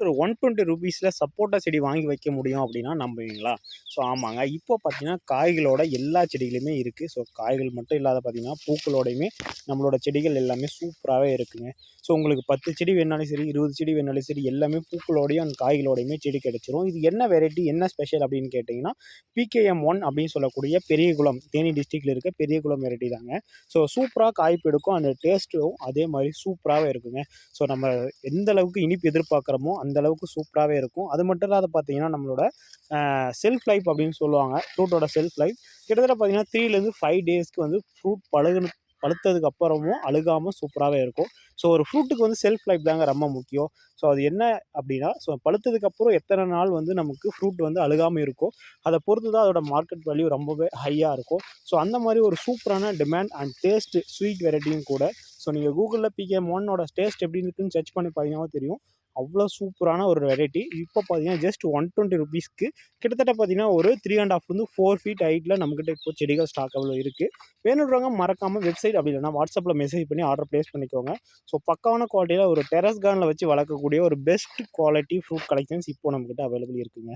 ஒரு ₹120 சப்போட்டா செடி வாங்கி வைக்க முடியும் அப்படின்னா நம்புவீங்களா? ஸோ ஆமாங்க. இப்போ பார்த்தீங்கன்னா, காய்களோட எல்லா செடிகளுமே இருக்குது. ஸோ காய்கள் மட்டும் இல்லாத பார்த்தீங்கன்னா, பூக்களோடையுமே நம்மளோட செடிகள் எல்லாமே சூப்பராகவே இருக்குங்க. ஸோ உங்களுக்கு 10 செடி வேணாலும் சரி, 20 செடி வேணாலும் சரி, எல்லாமே பூக்களோடையும் அண்ட் காய்களோடையுமே செடி கிடைச்சிரும். இது என்ன வெரைட்டி, என்ன ஸ்பெஷல் அப்படின்னு கேட்டிங்கன்னா, PKM1 அப்படின்னு சொல்லக்கூடிய பெரியகுளம், தேனி டிஸ்ட்ரிக்ட்ல இருக்க பெரியகுளம் வெரைட்டி தாங்க. ஸோ சூப்பரா காய்ப்பு எடுக்கும். அந்த டேஸ்ட்டும் அதே மாரி சூப்பராவே இருக்குங்க. ஸோ நம்ம எந்த அளவுக்கு இனிப்பு எதிர்பார்க்குறோமோ, அந்த அளவுக்கு சூப்பராவே இருக்கும். அது மட்டும் இல்லாத பார்த்தீங்கன்னா, நம்மளோட செல்ஃப் லைஃப் அப்படின்னு சொல்லுவாங்க. ஃப்ரூட்டோட செல்ஃப் லைஃப் கிட்டத்தட்ட பார்த்தீங்கன்னா 3லேருந்து 5 டேஸ்க்கு வந்து ஃப்ரூட் பழுத்ததுக்கு அப்புறமும் அழுகாம சூப்பராவே இருக்கும். ஸோ ஒரு ஃப்ரூட்டுக்கு வந்து செல்ஃப் லைஃப் தாங்க ரொம்ப முக்கியம். ஸோ அது என்ன அப்படின்னா, ஸோ பழுத்ததுக்கப்புறம் எத்தனை நாள் வந்து நமக்கு ஃப்ரூட் வந்து அழுகாம இருக்கோ, அத பொறுத்து தான் அதோட மார்க்கெட் வேல்யூ ரொம்பவே ஹையா இருக்கும். ஸோ அந்த மாரி ஒரு சூப்பரான டிமாண்ட் அண்ட் டேஸ்ட் ஸ்வீட் வெரைட்டியும் கூட. ஸோ நீங்க Googleல PKM1 ஓட டேஸ்ட் எப்படி இருக்குன்னு சர்ச் பண்ணி பார்த்தீங்கன்னா தெரியும். அவ்வளோ சூப்பரான ஒரு வெரைட்டி. இப்போ பார்த்தீங்கன்னா ஜஸ்ட் ₹120க்கு கிட்டத்தட்ட பார்த்தீங்கன்னா ஒரு 3 1/2 வந்து 4 ஃபீட் ஹைட்ல நம்மகிட்ட இப்போ செடிகள் ஸ்டாக் அவைலபிள் இருக்கு. வேணுன்றவங்க மறக்காம வெப்சைட் அப்படி இல்லைனா வாட்ஸ்அப்ல மெசேஜ் பண்ணி ஆர்டர் பிளேஸ் பண்ணிக்கோங்க. ஸோ பக்காவான குவாலிட்டியில ஒரு டெரஸ் கார்டன்ல வச்சு வளர்க்கக்கூடிய ஒரு பெஸ்ட் குவாலிட்டி ஃப்ரூட் கலெக்ஷன்ஸ் இப்போ நம்மகிட்ட அவைலபிள் இருக்குங்க.